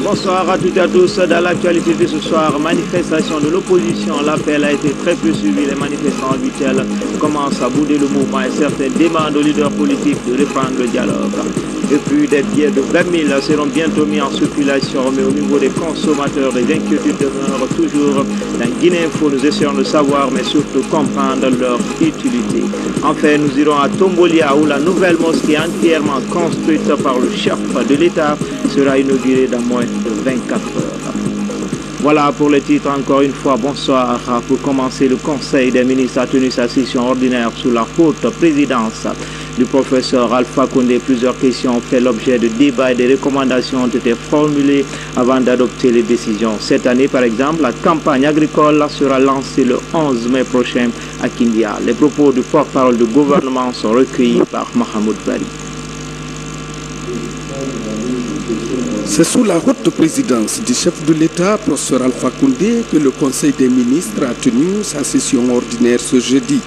Bonsoir à toutes et à tous. Dans l'actualité de ce soir, manifestation de l'opposition. L'appel a été très peu suivi. Les manifestants habituels commencent à bouder le mouvement et certains demandent aux leaders politiques de reprendre le dialogue. Et puis des billets de 20 000 seront bientôt mis en circulation, mais au niveau des consommateurs, les inquiétudes demeurent toujours. Dans Guinée Info, nous essayons de savoir, mais surtout comprendre leur utilité. Enfin, nous irons à Tombolia, où la nouvelle mosquée entièrement construite par le chef de l'État sera inaugurée dans moins de 24 heures. Voilà pour les titres. Encore une fois, bonsoir. Pour commencer, le Conseil des ministres a tenu sa session ordinaire sous la haute présidence du professeur Alpha Condé. Plusieurs questions ont fait l'objet de débats et des recommandations ont été formulées avant d'adopter les décisions. Cette année, par exemple, la campagne agricole sera lancée le 11 mai prochain à Kindia. Les propos du porte-parole du gouvernement sont recueillis par Mahamoud Bari. C'est sous la haute présidence du chef de l'État, professeur Alpha Condé, que le Conseil des ministres a tenu sa session ordinaire ce jeudi.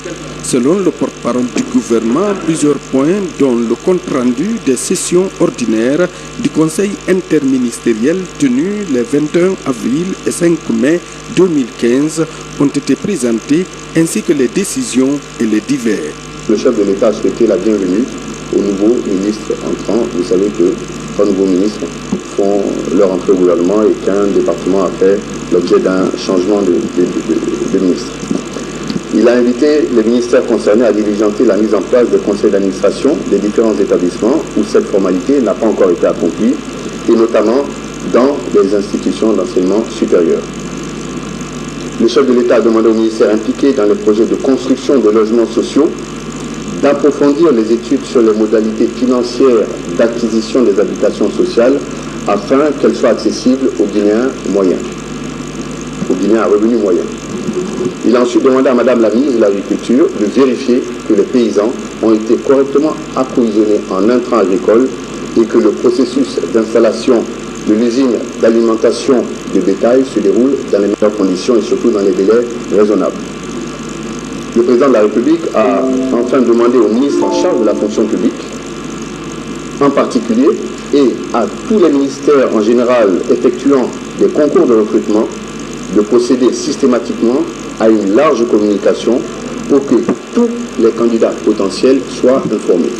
Selon le porte-parole du gouvernement, plusieurs points, dont le compte-rendu des sessions ordinaires du Conseil interministériel tenu les 21 avril et 5 mai 2015, ont été présentés, ainsi que les décisions et les divers. Le chef de l'État a souhaité la bienvenue aux nouveaux ministres entrants. Vous savez que 3 nouveaux ministres font leur entrée au gouvernement et qu'un département a fait l'objet d'un changement de ministre. Il a invité les ministères concernés à diligenter la mise en place des conseils d'administration des différents établissements où cette formalité n'a pas encore été accomplie, et notamment dans les institutions d'enseignement supérieur. Le chef de l'État a demandé aux ministères impliqués dans les projets de construction de logements sociaux d'approfondir les études sur les modalités financières d'acquisition des habitations sociales afin qu'elles soient accessibles aux Guinéens moyens, aux Guinéens à revenus moyens. Il a ensuite demandé à Madame la ministre de l'Agriculture de vérifier que les paysans ont été correctement approvisionnés en intrants agricoles et que le processus d'installation de l'usine d'alimentation de bétail se déroule dans les meilleures conditions et surtout dans les délais raisonnables. Le président de la République a enfin demandé au ministre en charge de la fonction publique, en particulier, et à tous les ministères en général effectuant des concours de recrutement, de procéder systématiquement à une large communication pour que tous les candidats potentiels soient informés.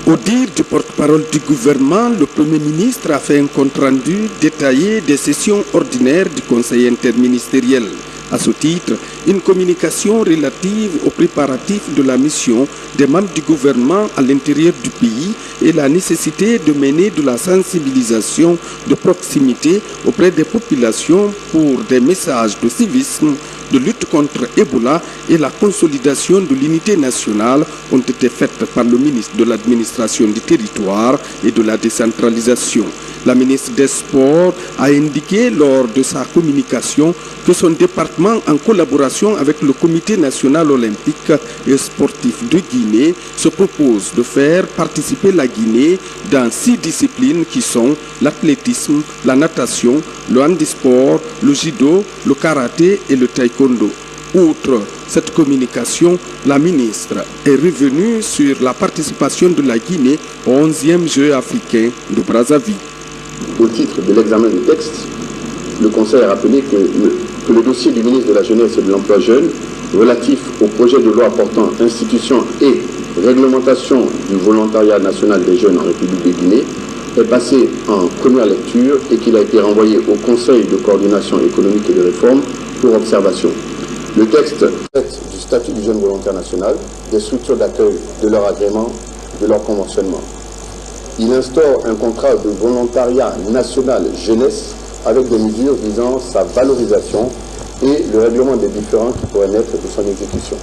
Au dire du porte-parole du gouvernement, le Premier ministre a fait un compte-rendu détaillé des sessions ordinaires du Conseil interministériel. À ce titre, une communication relative aux préparatifs de la mission des membres du gouvernement à l'intérieur du pays et la nécessité de mener de la sensibilisation de proximité auprès des populations pour des messages de civisme, de lutte contre Ebola et la consolidation de l'unité nationale ont été faites par le ministre de l'administration du territoire et de la décentralisation. La ministre des Sports a indiqué lors de sa communication que son département, en collaboration avec le Comité national olympique et sportif de Guinée, se propose de faire participer la Guinée dans 6 disciplines qui sont l'athlétisme, la natation, le handisport, le judo, le karaté et le taekwondo. Outre cette communication, la ministre est revenue sur la participation de la Guinée aux 11e Jeux africains de Brazzaville. Au titre de l'examen du texte, le Conseil a rappelé que le dossier du ministre de la Jeunesse et de l'Emploi jeune relatif au projet de loi portant institution et réglementation du volontariat national des jeunes en République de Guinée est passé en première lecture et qu'il a été renvoyé au Conseil de coordination économique et de réforme pour observation. Le texte traite du statut du jeune volontaire national, des structures d'accueil, de leur agrément, de leur conventionnement. Il instaure un contrat de volontariat national jeunesse avec des mesures visant sa valorisation et le règlement des différends qui pourraient naître de son exécution.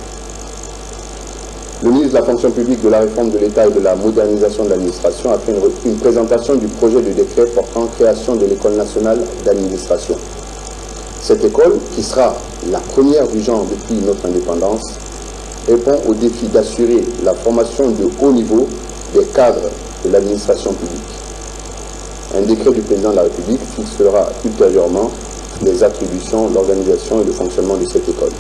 Le ministre de la fonction publique, de la réforme de l'État et de la modernisation de l'administration a fait une présentation du projet de décret portant création de l'École nationale d'administration. Cette école, qui sera la première du genre depuis notre indépendance, répond au défi d'assurer la formation de haut niveau des cadres de l'administration publique. Un décret du président de la République fixera ultérieurement les attributions, l'organisation et le fonctionnement de cette école.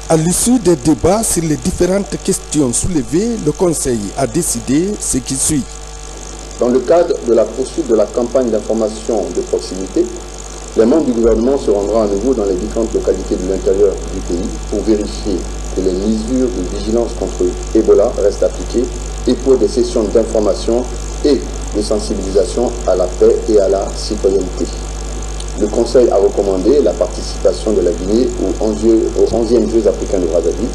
À l'issue des débats sur les différentes questions soulevées, le Conseil a décidé ce qui suit. Dans le cadre de la poursuite de la campagne d'information de proximité, les membres du gouvernement se rendront à nouveau dans les différentes localités de l'intérieur du pays pour vérifier que les mesures de vigilance contre Ebola restent appliquées et pour des sessions d'information et de sensibilisation à la paix et à la citoyenneté. Le Conseil a recommandé la participation de la Guinée aux 11e Jeux africains de Brazzaville.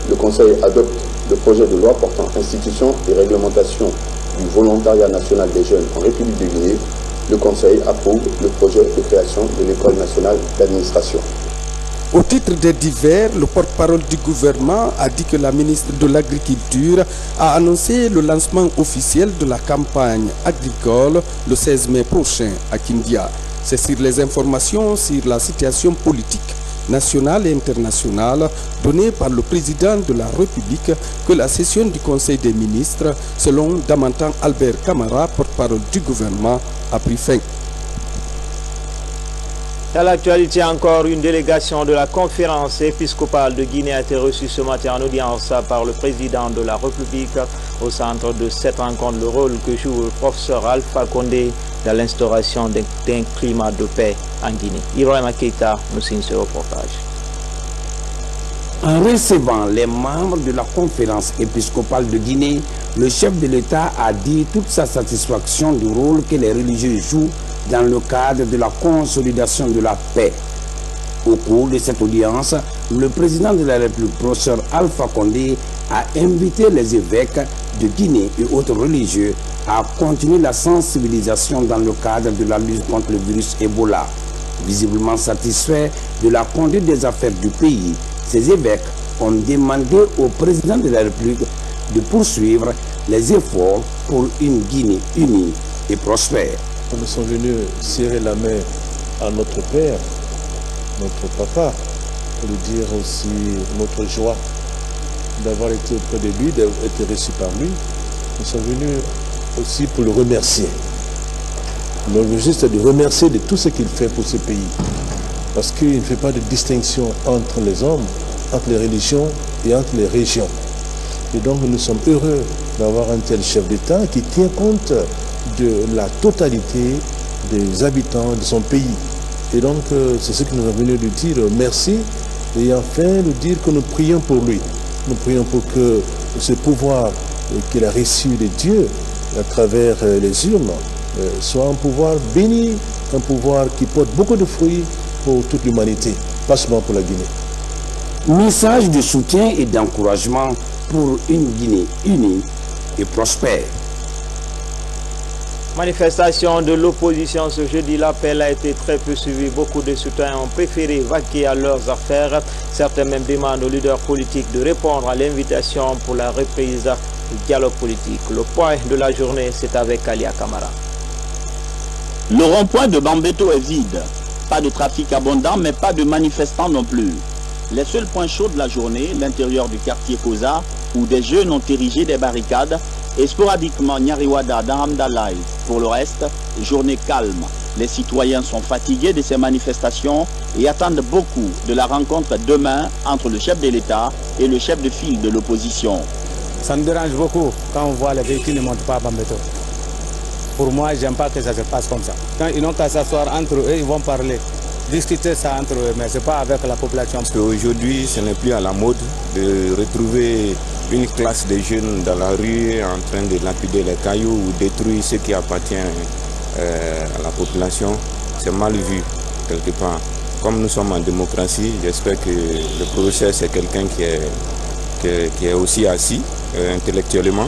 Le Conseil adopte le projet de loi portant institution et réglementation du volontariat national des jeunes en République de Guinée. Le Conseil approuve le projet de création de l'École nationale d'administration. Au titre des divers, le porte-parole du gouvernement a dit que la ministre de l'Agriculture a annoncé le lancement officiel de la campagne agricole le 16 mai prochain à Kindia. C'est sur les informations sur la situation politique nationale et internationale données par le président de la République que la session du Conseil des ministres, selon Damantan Albert Camara, porte-parole du gouvernement, a pris fin. Dans l'actualité encore, une délégation de la conférence épiscopale de Guinée a été reçue ce matin en audience par le président de la République. Au centre de cette rencontre, le rôle que joue le professeur Alpha Condé dans l'instauration d'un climat de paix en Guinée. Ibrahima Keita nous signe ce reportage. En recevant les membres de la conférence épiscopale de Guinée, le chef de l'État a dit toute sa satisfaction du rôle que les religieux jouent dans le cadre de la consolidation de la paix. Au cours de cette audience, le président de la République, professeur Alpha Condé, a invité les évêques de Guinée et autres religieux à continuer la sensibilisation dans le cadre de la lutte contre le virus Ebola. Visiblement satisfaits de la conduite des affaires du pays, ces évêques ont demandé au président de la République de poursuivre les efforts pour une Guinée unie et prospère. Nous sommes venus serrer la main à notre père, notre papa, pour lui dire aussi notre joie d'avoir été auprès de lui, d'avoir été reçu par lui. Nous sommes venus aussi pour le remercier. L'objectif, c'est de remercier de tout ce qu'il fait pour ce pays. Parce qu'il ne fait pas de distinction entre les hommes, entre les religions et entre les régions. Et donc nous sommes heureux d'avoir un tel chef d'État qui tient compte de la totalité des habitants de son pays. Et donc c'est ce que nous sommes venus lui dire merci et enfin lui dire que nous prions pour lui. Nous prions pour que ce pouvoir qu'il a reçu de Dieu à travers les urnes soit un pouvoir béni, un pouvoir qui porte beaucoup de fruits pour toute l'humanité, pas seulement pour la Guinée. Message de soutien et d'encouragement pour une Guinée unie et prospère. Manifestation de l'opposition ce jeudi, l'appel a été très peu suivi. Beaucoup de citoyens ont préféré vaquer à leurs affaires. Certains même demandent aux leaders politiques de répondre à l'invitation pour la reprise du dialogue politique. Le point de la journée, c'est avec Alia Camara. Le rond-point de Bambeto est vide. Pas de trafic abondant, mais pas de manifestants non plus. Les seuls points chauds de la journée, l'intérieur du quartier Koza, où des jeunes ont érigé des barricades, et sporadiquement Nyariwada dans Hamdallah. Pour le reste, journée calme. Les citoyens sont fatigués de ces manifestations et attendent beaucoup de la rencontre demain entre le chef de l'État et le chef de file de l'opposition. Ça me dérange beaucoup quand on voit les véhicules ne montent pas à Bambeto. Pour moi, j'aime pas que ça se passe comme ça. Quand ils n'ont qu'à s'asseoir entre eux, ils vont parler, discuter ça entre eux, mais ce n'est pas avec la population. Parce qu'aujourd'hui, ce n'est plus à la mode de retrouver une classe de jeunes dans la rue en train de lapider les cailloux ou détruire ce qui appartient à la population. C'est mal vu quelque part. Comme nous sommes en démocratie, j'espère que le professeur c'est quelqu'un qui est aussi assis intellectuellement.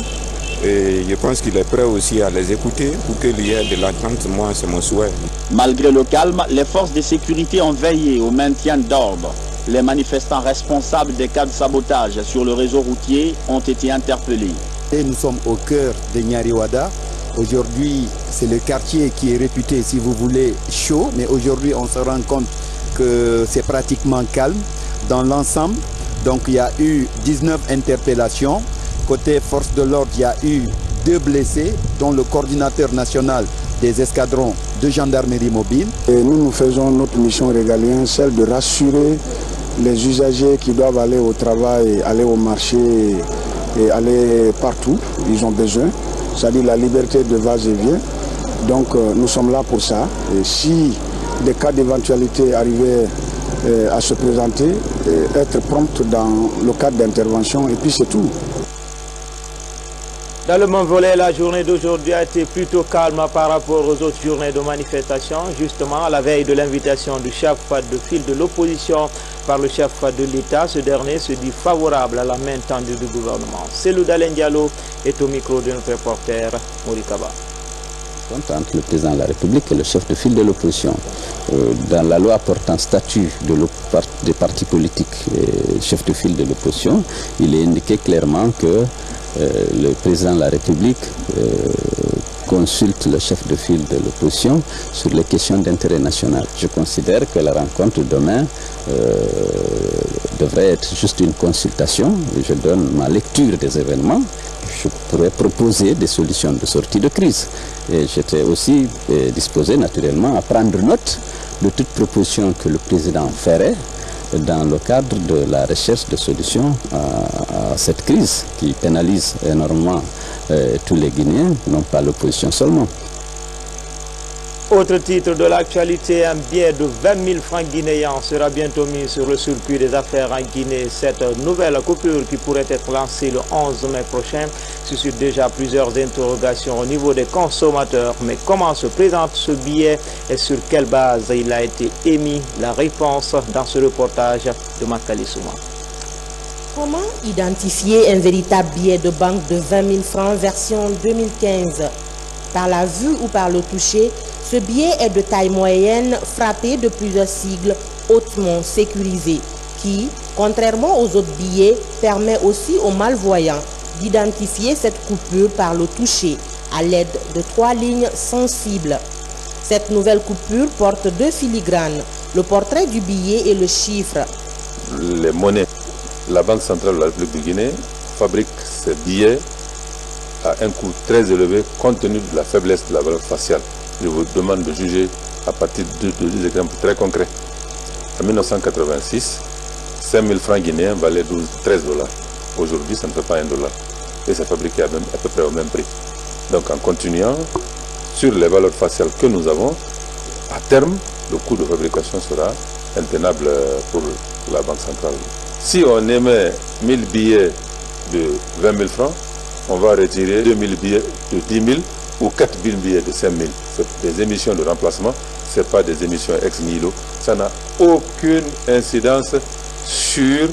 Et je pense qu'il est prêt aussi à les écouter pour qu'il y ait de l'attente. Moi, c'est mon souhait. Malgré le calme, les forces de sécurité ont veillé au maintien d'ordre. Les manifestants responsables des cas de sabotage sur le réseau routier ont été interpellés. Et nous sommes au cœur de Nyariwada. Aujourd'hui, c'est le quartier qui est réputé, si vous voulez, chaud. Mais aujourd'hui, on se rend compte que c'est pratiquement calme dans l'ensemble. Donc, il y a eu 19 interpellations. Côté force de l'ordre, il y a eu 2 blessés, dont le coordinateur national des escadrons de gendarmerie mobile. Et nous faisons notre mission régalienne, celle de rassurer les usagers qui doivent aller au travail, aller au marché et aller partout. Ils ont besoin. c'est-à-dire la liberté de va-et-vient. Donc nous sommes là pour ça. Et si des cas d'éventualité arrivaient à se présenter, être prompte dans le cadre d'intervention, et puis c'est tout. Dans le même volet, la journée d'aujourd'hui a été plutôt calme par rapport aux autres journées de manifestation, justement à la veille de l'invitation du chef de file de l'opposition par le chef de l'État. Ce dernier se dit favorable à la main tendue du gouvernement. Selou Dalen Diallo est au micro de notre reporter Morikaba. Entre le président de la République et le chef de file de l'opposition. Dans la loi portant statut des partis politiques et chef de file de l'opposition, il est indiqué clairement que le président de la République consulte le chef de file de l'opposition sur les questions d'intérêt national. Je considère que la rencontre demain devrait être juste une consultation. Je donne ma lecture des événements. Je pourrais proposer des solutions de sortie de crise. Et j'étais aussi disposé naturellement à prendre note de toute proposition que le président ferait dans le cadre de la recherche de solutions à cette crise qui pénalise énormément tous les Guinéens, non pas l'opposition seulement. Autre titre de l'actualité, un billet de 20 000 francs guinéens sera bientôt mis sur le circuit des affaires en Guinée. Cette nouvelle coupure qui pourrait être lancée le 11 mai prochain suscite déjà plusieurs interrogations au niveau des consommateurs. Mais comment se présente ce billet et sur quelle base il a été émis? La réponse dans ce reportage de Makali Souma. Comment identifier un véritable billet de banque de 20 000 francs version 2015? Par la vue ou par le toucher, ce billet est de taille moyenne, frappé de plusieurs sigles hautement sécurisés, qui, contrairement aux autres billets, permet aussi aux malvoyants d'identifier cette coupure par le toucher, à l'aide de 3 lignes sensibles. Cette nouvelle coupure porte 2 filigranes, le portrait du billet et le chiffre. Les monnaies. La Banque centrale de la République de Guinée fabrique ces billets à un coût très élevé compte tenu de la faiblesse de la valeur faciale. Je vous demande de juger à partir de 2 exemples très concrets. En 1986, 5 000 francs guinéens valaient 13 $. Aujourd'hui, ça ne fait pas $1. Et c'est fabriqué à peu près au même prix. Donc en continuant sur les valeurs faciales que nous avons, à terme, le coût de fabrication sera intenable pour la Banque centrale. Si on émet 1000 billets de 20 000 francs, on va retirer 2000 billets de 10 000 ou 4000 billets de 5 000. C'est des émissions de remplacement, ce n'est pas des émissions ex nihilo. Ça n'a aucune incidence sur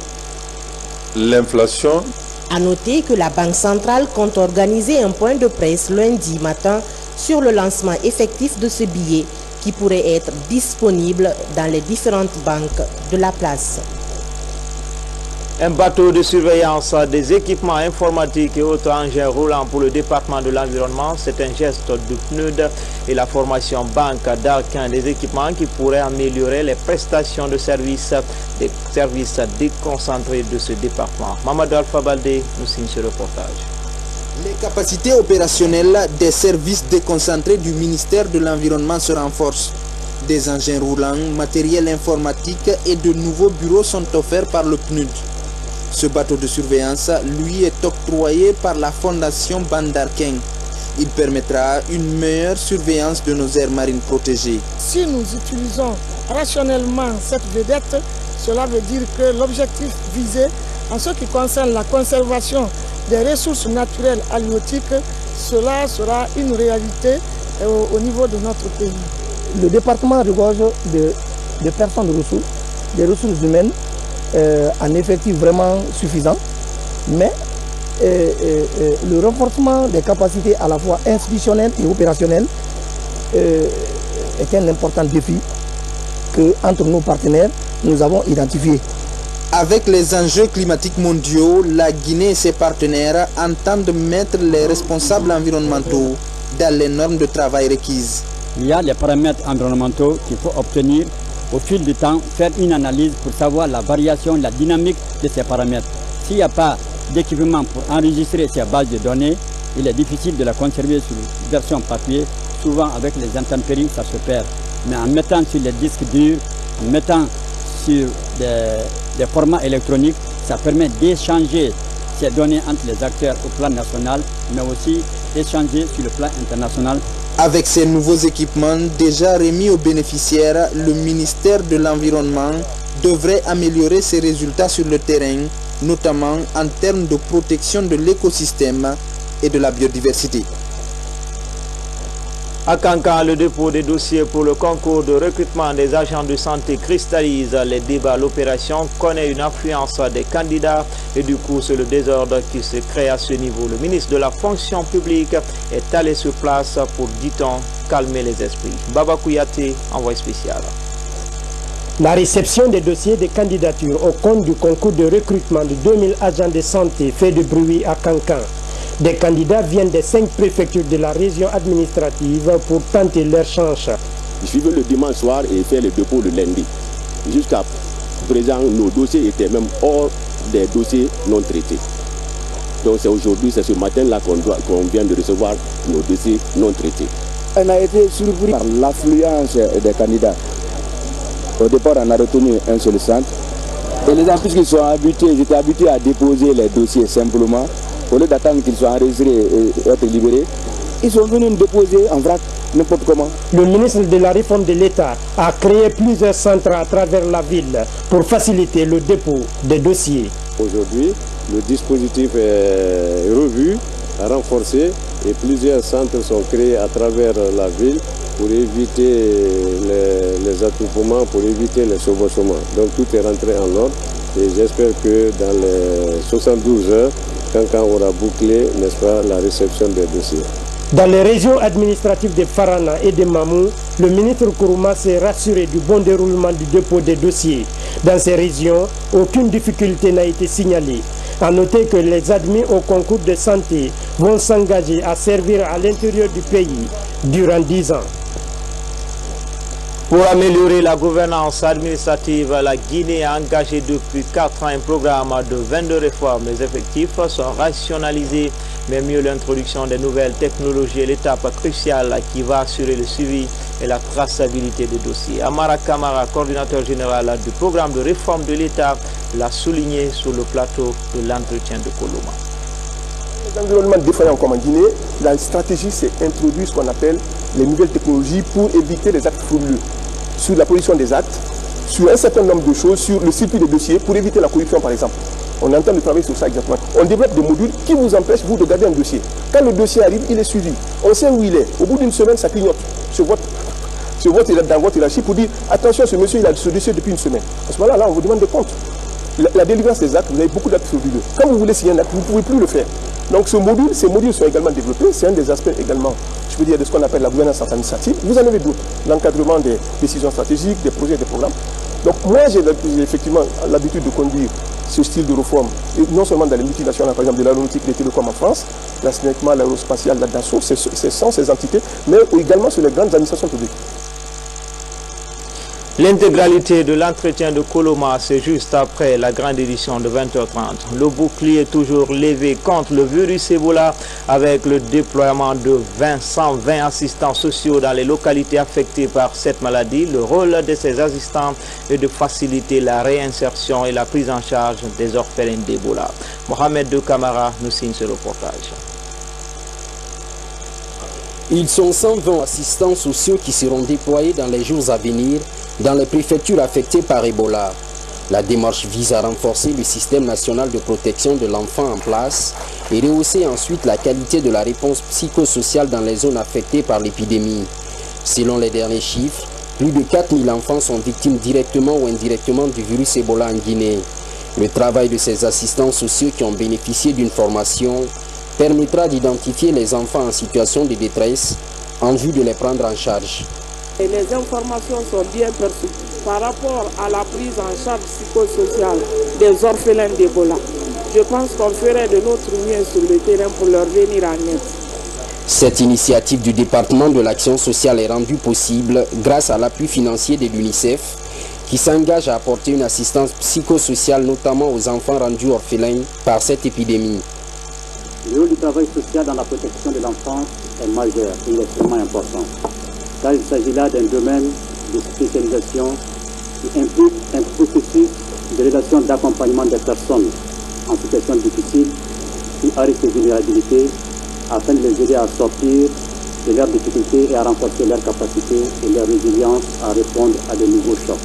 l'inflation. À noter que la Banque centrale compte organiser un point de presse lundi matin sur le lancement effectif de ce billet qui pourrait être disponible dans les différentes banques de la place. Un bateau de surveillance, des équipements informatiques et autres engins roulants pour le département de l'environnement, c'est un geste de PNUD et la formation banque d'Arquin, des équipements qui pourraient améliorer les prestations de services, des services déconcentrés de ce département. Mamadou Alpha Baldé nous signe ce reportage. Les capacités opérationnelles des services déconcentrés du ministère de l'Environnement se renforcent. Des engins roulants, matériel informatique et de nouveaux bureaux sont offerts par le PNUD. Ce bateau de surveillance, lui, est octroyé par la fondation Bandarking. Il permettra une meilleure surveillance de nos aires marines protégées. Si nous utilisons rationnellement cette vedette, cela veut dire que l'objectif visé en ce qui concerne la conservation des ressources naturelles halieutiques, cela sera une réalité au niveau de notre pays. Le département regorge de personnes ressources, des ressources humaines, en effectif vraiment suffisant, mais le renforcement des capacités à la fois institutionnelles et opérationnelles est un important défi que, entre nos partenaires, nous avons identifié. Avec les enjeux climatiques mondiaux, la Guinée et ses partenaires entendent mettre les responsables environnementaux dans les normes de travail requises. Il y a les paramètres environnementaux qu'il faut obtenir au fil du temps, faire une analyse pour savoir la variation, la dynamique de ces paramètres. S'il n'y a pas d'équipement pour enregistrer ces bases de données, il est difficile de la conserver sur version papier. Souvent avec les intempéries, ça se perd. Mais en mettant sur les disques durs, en mettant sur des formats électroniques, ça permet d'échanger ces données entre les acteurs au plan national, mais aussi échanger sur le plan international. Avec ces nouveaux équipements déjà remis aux bénéficiaires, le ministère de l'Environnement devrait améliorer ses résultats sur le terrain, notamment en termes de protection de l'écosystème et de la biodiversité. À Kankan, le dépôt des dossiers pour le concours de recrutement des agents de santé cristallise les débats. L'opération connaît une affluence des candidats et du coup c'est le désordre qui se crée à ce niveau. Le ministre de la fonction publique est allé sur place pour, dit-on, calmer les esprits. Baba Kouyaté, envoyé spécial. La réception des dossiers de candidature au compte du concours de recrutement de 2000 agents de santé fait du bruit à Kankan. Des candidats viennent des 5 préfectures de la région administrative pour tenter leur chance. Je suis venu le dimanche soir et fait le dépôt le lundi. Jusqu'à présent, nos dossiers étaient même hors des dossiers non traités. Donc c'est aujourd'hui, c'est ce matin-là qu'on vient de recevoir nos dossiers non traités. On a été surpris par l'affluence des candidats. Au départ, on a retenu un seul centre. Et les gens, puisqu'ils sont habitués, ils étaient habitués à déposer les dossiers simplement. Au lieu d'attendre qu'ils soient enregistrés et être libérés, ils sont venus nous déposer en vrac, n'importe comment. Le ministre de la Réforme de l'État a créé plusieurs centres à travers la ville pour faciliter le dépôt des dossiers. Aujourd'hui, le dispositif est revu, renforcé et plusieurs centres sont créés à travers la ville pour éviter les attroupements, pour éviter les chevauchements. Donc tout est rentré en ordre et j'espère que dans les 72 heures, Kankan aura bouclé, n'est-ce pas, la réception des dossiers. Dans les régions administratives de Farana et de Mamou, le ministre Kourouma s'est rassuré du bon déroulement du dépôt des dossiers. Dans ces régions, aucune difficulté n'a été signalée. A noter que les admis au concours de santé vont s'engager à servir à l'intérieur du pays durant 10 ans. Pour améliorer la gouvernance administrative, la Guinée a engagé depuis 4 ans un programme de 22 réformes. Les effectifs sont rationalisés, mais mieux l'introduction des nouvelles technologies est l'étape cruciale qui va assurer le suivi et la traçabilité des dossiers. Amara Kamara, coordinateur général du programme de réforme de l'État, l'a souligné sur le plateau de l'entretien de Koloma. Dans l'environnement défaillant comme en Guinée, la stratégie c'est introduire ce qu'on appelle les nouvelles technologies pour éviter les actes frauduleux, sur la production des actes, sur un certain nombre de choses, sur le circuit des dossiers, pour éviter la corruption par exemple. On est en train de travailler sur ça exactement. On développe des modules qui vous empêchent vous de garder un dossier. Quand le dossier arrive, il est suivi. On sait où il est. Au bout d'une semaine, ça clignote sur votre dans votre hiérarchie pour dire attention, ce monsieur il a ce dossier depuis une semaine. À ce moment-là, on vous demande des comptes. La délivrance des actes, vous avez beaucoup d'actes frauduleux. Quand vous voulez signer un acte, vous ne pouvez plus le faire. Donc ces modules sont également développés. C'est un des aspects également, je veux dire, de ce qu'on appelle la gouvernance administrative. Vous en avez d'autres. L'encadrement des décisions stratégiques, des projets, des programmes. Donc moi, j'ai effectivement l'habitude de conduire ce style de réforme, et non seulement dans les multinationales, par exemple de l'aéronautique, les télécoms en France, l'assainissement, l'aérospatiale, la Dassault, ces entités, mais également sur les grandes administrations publiques. L'intégralité de l'entretien de Koloma, c'est juste après la grande édition de 20h30. Le bouclier est toujours levé contre le virus Ebola avec le déploiement de 120 assistants sociaux dans les localités affectées par cette maladie. Le rôle de ces assistants est de faciliter la réinsertion et la prise en charge des orphelins d'Ebola. Mohamed De Camara nous signe ce reportage. Ils sont 120 assistants sociaux qui seront déployés dans les jours à venir dans les préfectures affectées par Ebola. La démarche vise à renforcer le système national de protection de l'enfant en place et rehausser ensuite la qualité de la réponse psychosociale dans les zones affectées par l'épidémie. Selon les derniers chiffres, plus de 4000 enfants sont victimes directement ou indirectement du virus Ebola en Guinée. Le travail de ces assistants sociaux qui ont bénéficié d'une formation permettra d'identifier les enfants en situation de détresse en vue de les prendre en charge. Et les informations sont bien perçues par rapport à la prise en charge psychosociale des orphelins d'Ebola. Je pense qu'on ferait de notre mieux sur le terrain pour leur venir en aide. Cette initiative du département de l'action sociale est rendue possible grâce à l'appui financier de l'UNICEF qui s'engage à apporter une assistance psychosociale notamment aux enfants rendus orphelins par cette épidémie. Le rôle du travail social dans la protection de l'enfance est majeur et il est extrêmement important. Car il s'agit là d'un domaine de spécialisation qui implique un processus de relation d'accompagnement des personnes en situation difficile ou à risque de vulnérabilité afin de les aider à sortir de leurs difficultés et à renforcer leur capacité et leur résilience à répondre à de nouveaux chocs.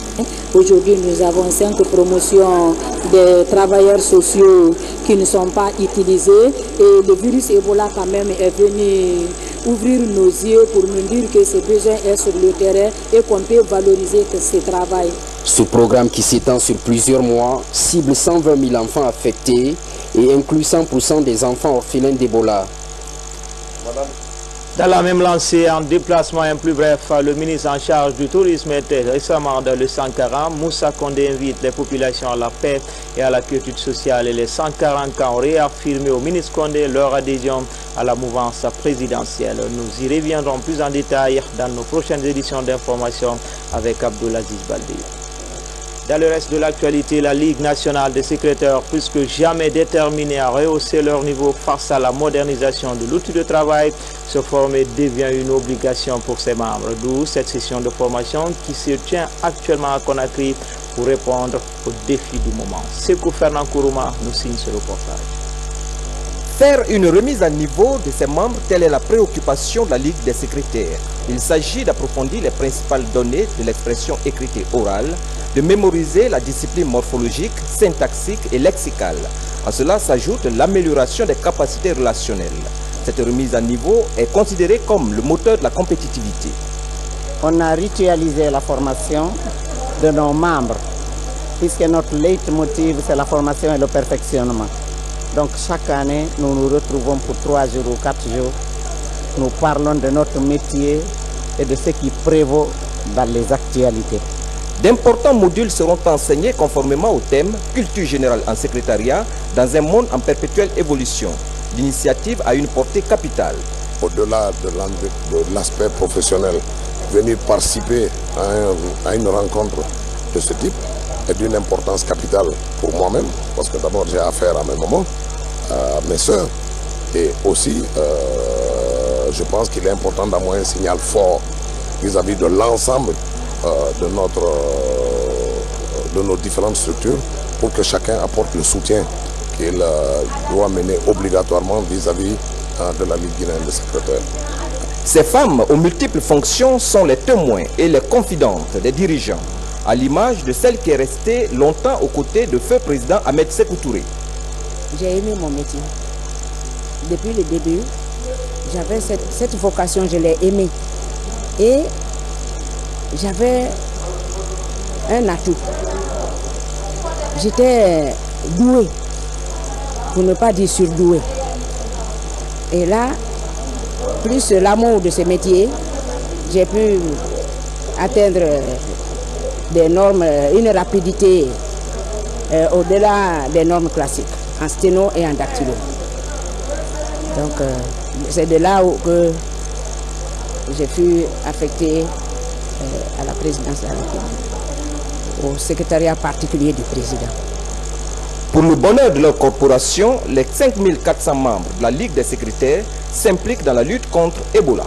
Aujourd'hui, nous avons 5 promotions des travailleurs sociaux qui ne sont pas utilisés et le virus Ebola quand même est venu ouvrir nos yeux pour nous dire que ce besoin est sur le terrain et qu'on peut valoriser ce travail. Ce programme qui s'étend sur plusieurs mois cible 120 000 enfants affectés et inclut 100% des enfants orphelins d'Ebola. Dans la même lancée, en déplacement un plus bref, le ministre en charge du tourisme était récemment dans le Sankara. Moussa Condé invite les populations à la paix et à la quiétude sociale. Et les 140 ans ont réaffirmé au ministre Condé leur adhésion à la mouvance présidentielle. Nous y reviendrons plus en détail dans nos prochaines éditions d'information avec Abdoulaziz Baldé. Dans le reste de l'actualité, la Ligue nationale des secrétaires, plus que jamais déterminée à rehausser leur niveau face à la modernisation de l'outil de travail, se former devient une obligation pour ses membres. D'où cette session de formation qui se tient actuellement à Conakry pour répondre aux défis du moment. Sekou Fernand Kourouma nous signe ce reportage. Faire une remise à niveau de ses membres, telle est la préoccupation de la Ligue des secrétaires. Il s'agit d'approfondir les principales données de l'expression écrite et orale, de mémoriser la discipline morphologique, syntaxique et lexicale. À cela s'ajoute l'amélioration des capacités relationnelles. Cette remise à niveau est considérée comme le moteur de la compétitivité. On a ritualisé la formation de nos membres, puisque notre leitmotiv, c'est la formation et le perfectionnement. Donc chaque année, nous nous retrouvons pour 3 jours ou 4 jours. Nous parlons de notre métier et de ce qui prévaut dans les actualités. D'importants modules seront enseignés conformément au thème « Culture générale en secrétariat dans un monde en perpétuelle évolution ». L'initiative a une portée capitale. Au-delà de l'aspect professionnel, venir participer à une rencontre de ce type est d'une importance capitale pour moi-même, parce que d'abord j'ai affaire à mes mamans, à mes soeurs, et aussi je pense qu'il est important d'envoyer un signal fort vis-à-vis de l'ensemble de nos différentes structures pour que chacun apporte le soutien qu'il doit mener obligatoirement vis-à-vis de la Ligue guinéenne des secrétaires. Ces femmes aux multiples fonctions sont les témoins et les confidentes des dirigeants, à l'image de celle qui est restée longtemps aux côtés de feu président Ahmed Sékou Touré. J'ai aimé mon métier. Depuis le début, j'avais cette vocation, je l'ai aimée. Et j'avais un atout. J'étais douée, pour ne pas dire surdouée. Et là, plus l'amour de ce métier, j'ai pu atteindre des normes, une rapidité au-delà des normes classiques, en sténo et en dactylo. Donc c'est de là où j'ai pu affecter à la présidence de la République, au secrétariat particulier du président. Pour le bonheur de leur corporation, les 5400 membres de la Ligue des secrétaires s'impliquent dans la lutte contre Ebola.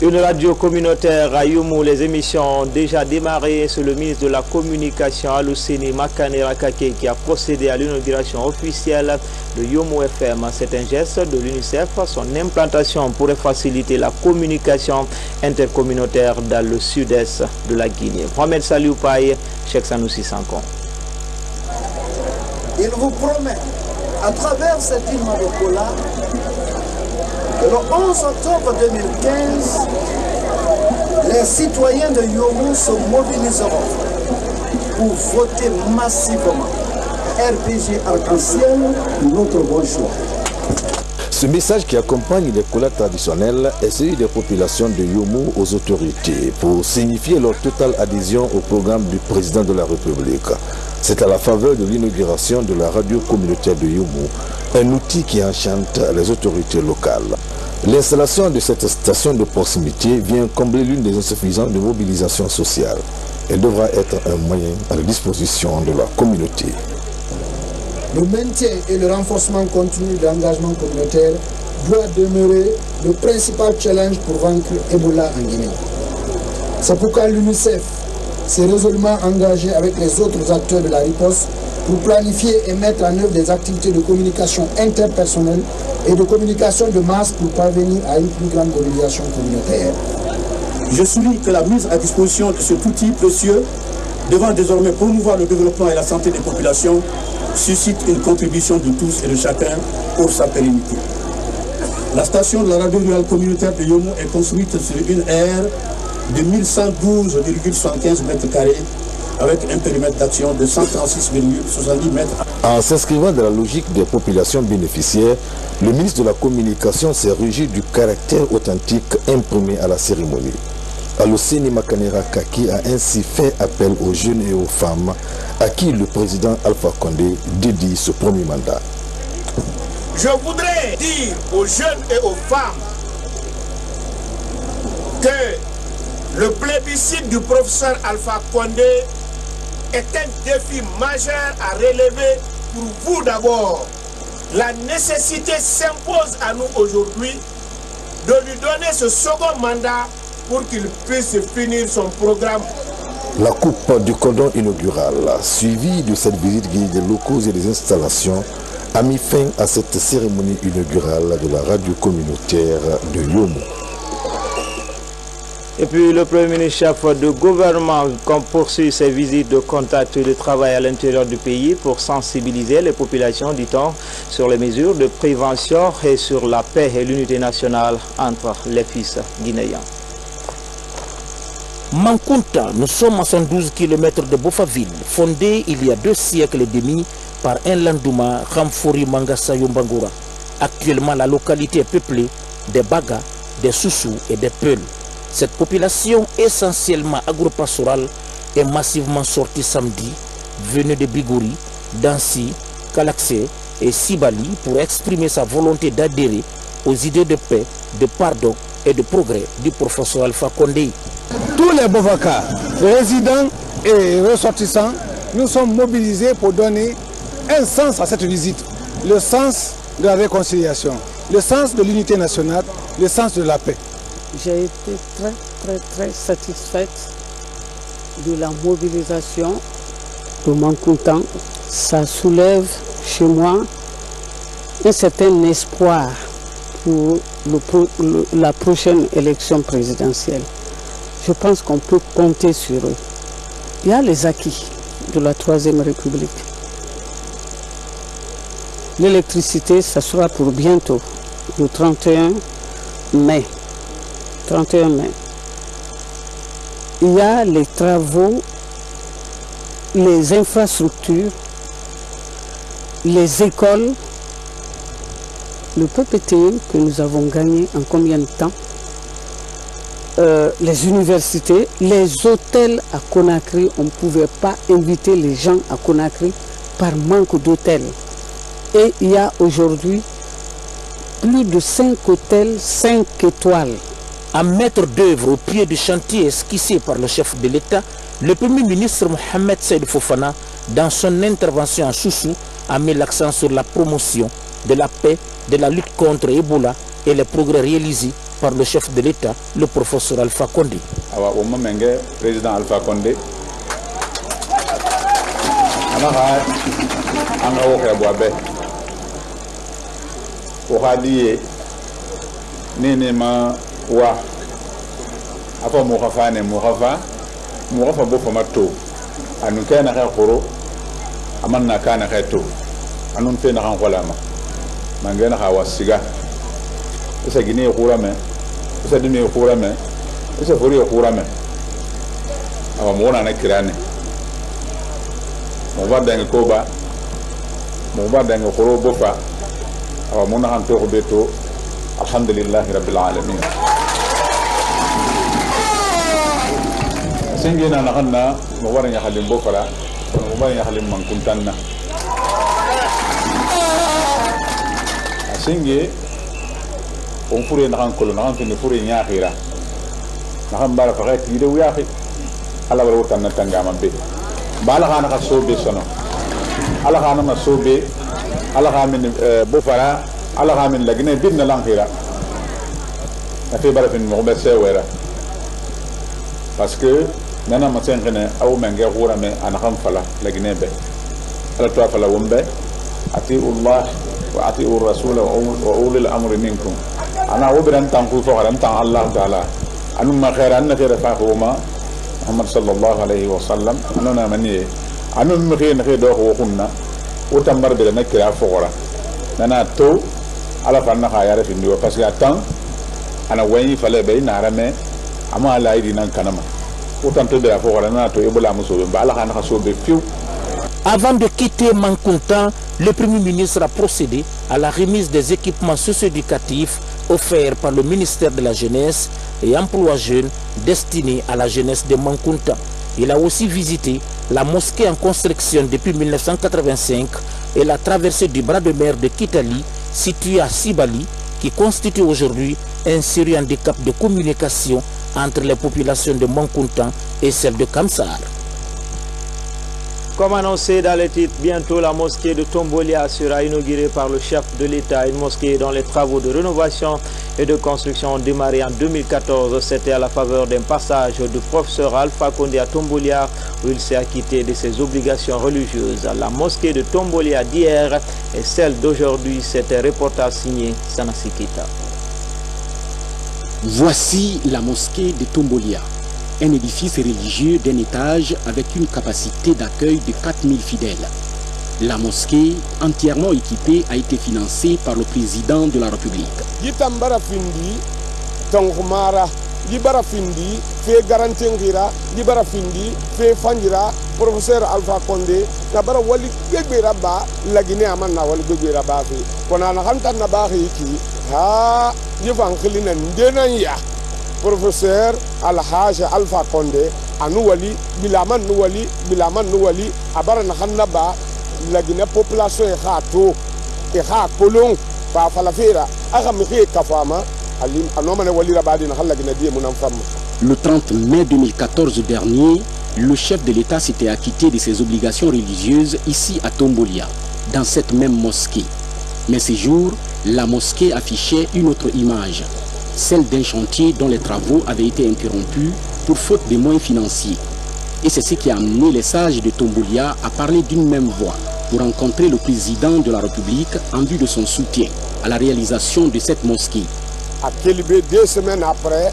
Une radio communautaire à Youmou, les émissions ont déjà démarré. C'est le ministre de la Communication, Aluseni Makane Rakake, qui a procédé à l'inauguration officielle de Youmou FM. C'est un geste de l'UNICEF. Son implantation pourrait faciliter la communication intercommunautaire dans le sud-est de la Guinée. Mohamed Saliou Paye, Cheikh Sanoussi Sankon. Il vous promet, à travers cette hymne de Kola, le 11 octobre 2015, les citoyens de Youmou se mobiliseront pour voter massivement RPG Arc-en-Ciel, notre bon choix. Ce message qui accompagne les colas traditionnels est celui des populations de Youmou aux autorités pour signifier leur totale adhésion au programme du président de la République. C'est à la faveur de l'inauguration de la radio communautaire de Youmou, un outil qui enchante les autorités locales. L'installation de cette station de proximité vient combler l'une des insuffisances de mobilisation sociale. Elle devra être un moyen à la disposition de la communauté. Le maintien et le renforcement continu de l'engagement communautaire doit demeurer le principal challenge pour vaincre Ebola en Guinée. C'est pourquoi l'UNICEF s'est résolument engagé avec les autres acteurs de la riposte pour planifier et mettre en œuvre des activités de communication interpersonnelle et de communication de masse pour parvenir à une plus grande mobilisation communautaire. Je souligne que la mise à disposition de cet outil précieux, devant désormais promouvoir le développement et la santé des populations, suscite une contribution de tous et de chacun pour sa pérennité. La station de la radio rurale communautaire de Yomo est construite sur une aire de 1112,75 mètres carrés avec un périmètre d'action de 136,70 mètres. En s'inscrivant dans la logique des populations bénéficiaires, le ministre de la Communication s'est régi du caractère authentique imprimé à la cérémonie. Alocénie Makanera Kaki a ainsi fait appel aux jeunes et aux femmes à qui le président Alpha Condé dédie ce premier mandat. Je voudrais dire aux jeunes et aux femmes que le plébiscite du professeur Alpha Condé est un défi majeur à relever pour vous d'abord. La nécessité s'impose à nous aujourd'hui de lui donner ce second mandat pour qu'il puisse finir son programme. La coupe du cordon inaugural, suivie de cette visite guidée des locaux et des installations, a mis fin à cette cérémonie inaugurale de la radio communautaire de Yomo. Et puis le Premier ministre chef de gouvernement poursuit ses visites de contact et de travail à l'intérieur du pays pour sensibiliser les populations, dit-on, sur les mesures de prévention et sur la paix et l'unité nationale entre les fils guinéens. Mankunta, nous sommes à 112 km de Bofaville, fondée il y a 2 siècles et demi par un Landouma, Ramfori Mangasa Yombangura. Actuellement, la localité est peuplée des Baga, des Soussous et des Peuls. Cette population essentiellement agro-pastorale est massivement sortie samedi, venue de Bigouri, Dansi, Kalaksé et Sibali pour exprimer sa volonté d'adhérer aux idées de paix, de pardon et de progrès du professeur Alpha Condé. Tous les Bovaka, résidents et ressortissants, nous sommes mobilisés pour donner un sens à cette visite. Le sens de la réconciliation, le sens de l'unité nationale, le sens de la paix. J'ai été très satisfaite de la mobilisation de Mankunta. Ça soulève chez moi un certain espoir pour la prochaine élection présidentielle. Je pense qu'on peut compter sur eux. Il y a les acquis de la Troisième République. L'électricité, ça sera pour bientôt, le 31 mai. 31 mai. Il y a les travaux, les infrastructures, les écoles, le PPTE que nous avons gagné en combien de temps, les universités, les hôtels à Conakry. On ne pouvait pas inviter les gens à Conakry par manque d'hôtels. Et il y a aujourd'hui plus de 5 hôtels, 5 étoiles. En maître d'œuvre au pied du chantier esquissé par le chef de l'État, le Premier ministre Mohamed Saïd Fofana, dans son intervention à Soussou, a mis l'accent sur la promotion de la paix, de la lutte contre Ebola et les progrès réalisés par le chef de l'État, le professeur Alpha Condé. Le président Alpha Condé, wa afa mukhafa ne mukhafa bo famato anu kana kha khoro amanna kana kha to anun fe na khan kholama mangena kha wasiga isa gine khurame isa dine khurame isa fori khurame awa mona na kirane mo badanga koba mo badanga khoro bofa awa mona han to beto alhamdulillahi rabbil alamin. Singina nakanna mubarak ya halim bokara mubarak ya halim mankuntanna singe on fure nakan kolo nakan fini fure nyakhira nakan bara fakat ide wiyahi ala wala wutanna tangama be bala khana ka sobe sono ala khana ma sobe ala khamin bofara ala khamin lagine bidna lankhira na fe bara fin mo be sewera parce que nana matengene aw menge khura me ana kham fala lagine be ala to fala wombe atiu Allah wa atiu rasul wa ulil amri minkum ana wobran tanku fo garan tan Allah taala anu ma khairan na khaira fa huma Muhammad sallallahu alaihi wasallam anona mani anu mi khina khido ko kunna o tambar de na kira fo gora nana to ala fanna khayare fi ndiwa parce que atan ana wayni fale be na rame ama ala idi nan kanama o tanto de fo gora na to ebola muso be ala khana khaso be fiu. Avant de quitter Mankountan, le Premier ministre a procédé à la remise des équipements socio-éducatifs offerts par le ministère de la Jeunesse et Emploi Jeunes destinés à la jeunesse de Mankountan. Il a aussi visité la mosquée en construction depuis 1985 et la traversée du bras de mer de Kitali, située à Sibali, qui constitue aujourd'hui un sérieux handicap de communication entre les populations de Mankountan et celles de Kamsar. Comme annoncé dans le titre, bientôt la mosquée de Tombolia sera inaugurée par le chef de l'État, une mosquée dont les travaux de rénovation et de construction ont démarré en 2014. C'était à la faveur d'un passage du professeur Alpha Condé à Tombolia où il s'est acquitté de ses obligations religieuses. La mosquée de Tombolia d'hier et celle d'aujourd'hui, c'était un reportage signé Sanasi Kita. Voici la mosquée de Tombolia. Un édifice religieux d'un étage avec une capacité d'accueil de 4000 fidèles. La mosquée, entièrement équipée, a été financée par le président de la République. Yitambara Findi, Tongmara, Libara Findi, fait Garantingira, Libara Findi, fait Fangira, professeur Alpha Condé, Nabara Wali Beberaba, la Guinée Amana Wali Beberaba, Konana Hanta Nabari, ha, Yevankelina Ndenaya. Professeur Al-Hajj Alpha Condé, Anouali, Bilaman Nouali, Abara Nahanaba, la Guinée population est rato, et ha Colon, par Falafera, Aramiri Kafama, Anomane Wali Rabadi Nahal Guinée, mon enfant. Le 30 mai 2014 dernier, le chef de l'État s'était acquitté de ses obligations religieuses ici à Tombolia, dans cette même mosquée. Mais ce jour, la mosquée affichait une autre image, celle d'un chantier dont les travaux avaient été interrompus pour faute de moyens financiers. Et c'est ce qui a amené les sages de Tombolia à parler d'une même voix pour rencontrer le président de la République en vue de son soutien à la réalisation de cette mosquée. À Kelibé, 2 semaines après,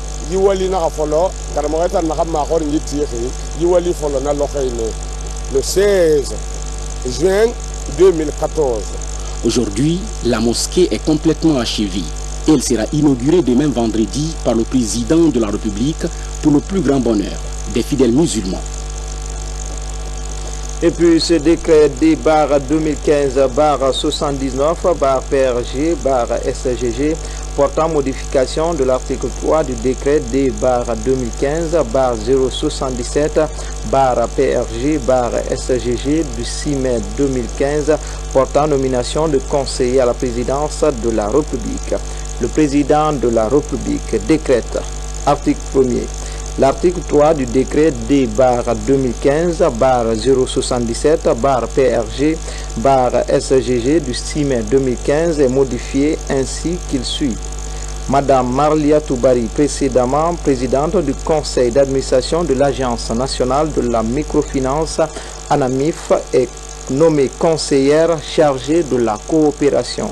le 16 juin 2014. Aujourd'hui, la mosquée est complètement achevée. Elle sera inaugurée demain vendredi par le président de la République pour le plus grand bonheur des fidèles musulmans. Et puis ce décret D/2015/79/PRG/SGG portant modification de l'article 3 du décret D/2015/077/PRG/SGG du 6 mai 2015 portant nomination de conseiller à la présidence de la République. Le président de la République décrète, article 1er, l'article 3 du décret D/2015/077/PRG/SGG du 6 mai 2015 est modifié ainsi qu'il suit. Madame Marlia Toubari, précédemment présidente du conseil d'administration de l'Agence nationale de la microfinance ANAMIF, est nommée conseillère chargée de la coopération.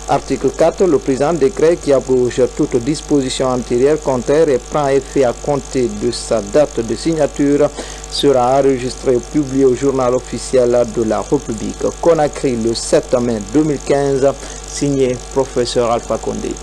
Article 4. Le présent décret qui abroge toute disposition antérieure, contraire et prend effet à compter de sa date de signature sera enregistré et publié au journal officiel de la République. Conakry le 7 mai 2015, signé professeur Alpha Condé.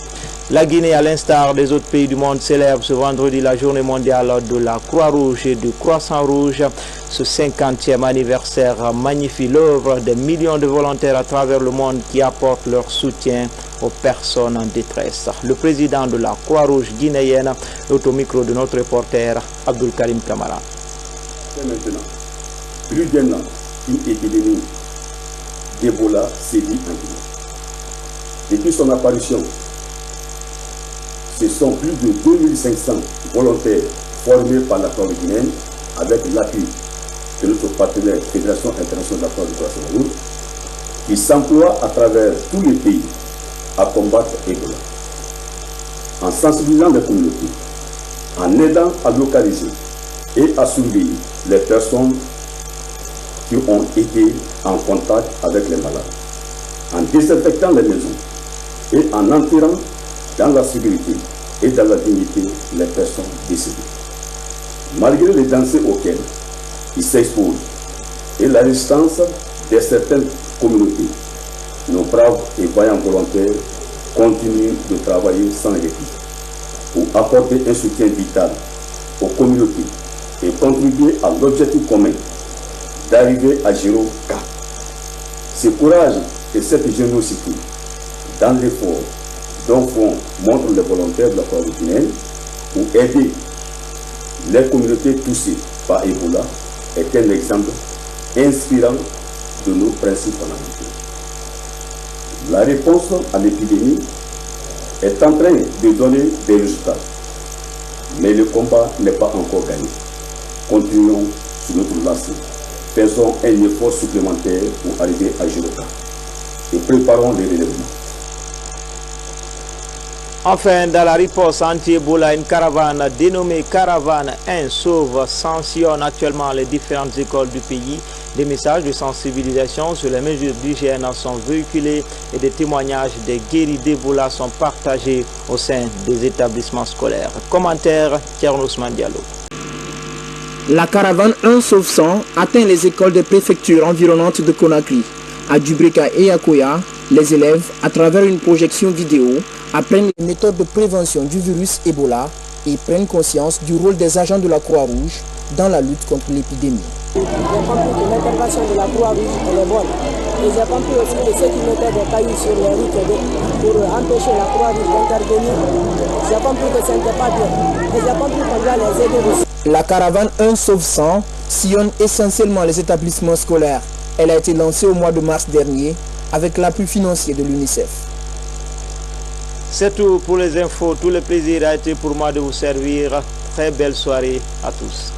La Guinée, à l'instar des autres pays du monde, célèbre ce vendredi la journée mondiale de la Croix-Rouge et du Croissant-Rouge. Ce 50e anniversaire magnifie l'œuvre des millions de volontaires à travers le monde qui apportent leur soutien aux personnes en détresse. Le président de la Croix-Rouge guinéenne est au micro de notre reporter Abdul Karim Kamara. Maintenant, plus d'un an, une épidémie d'Ebola sévit en Guinée. Depuis son apparition, ce sont plus de 2500 volontaires formés par la Croix guinéenne avec l'appui de notre partenaire Fédération internationale de la Croix du Croissant-Rouge qui s'emploient à travers tous les pays à combattre Ebola. En sensibilisant les communautés, en aidant à localiser et à surveiller les personnes qui ont été en contact avec les malades, en désinfectant les maisons et en enterrant dans la sécurité et dans la dignité les personnes décédées. Malgré les dangers auxquels ils s'exposent et la résistance de certaines communautés, nos braves et vaillants volontaires continuent de travailler sans répit pour apporter un soutien vital aux communautés et contribuer à l'objectif commun d'arriver à zéro cas. Ce courage et cette générosité dans l'effort dont montrent les volontaires de la Croix-Rouge guinéenne pour aider les communautés touchées par Ebola est un exemple inspirant de nos principes fondamentaux. La réponse à l'épidémie est en train de donner des résultats, mais le combat n'est pas encore gagné. Continuons sur notre lancée. Faisons un effort supplémentaire pour arriver à zéro cas et préparons les relèvements. Enfin, dans la riposte anti-Ebola, une caravane dénommée Caravane 1 Sauve sanctionne actuellement les différentes écoles du pays. Des messages de sensibilisation sur les mesures d'hygiène sont véhiculés et des témoignages des guéris d'Ebola sont partagés au sein des établissements scolaires. Commentaire, Thierno Ousmane Diallo. La caravane 1 Sauve 100 atteint les écoles des préfectures environnantes de Conakry. À Dubrika et à Koya, les élèves, à travers une projection vidéo, apprennent les méthodes de prévention du virus Ebola et prennent conscience du rôle des agents de la Croix-Rouge dans la lutte contre l'épidémie. J'ai compris que l'intervention de la Croix-Rouge est bonne. Et j'ai compris aussi que ceux qui mettaient des cailloux sur les routes pour empêcher la Croix-Rouge d'intervenir, j'ai compris que ce n'était pas bien. Et j'ai compris qu'on doit les aider aussi. La caravane 1 Sauve 100 sillonne essentiellement les établissements scolaires. Elle a été lancée au mois de mars dernier avec l'appui financier de l'UNICEF. C'est tout pour les infos. Tout le plaisir a été pour moi de vous servir. Très belle soirée à tous.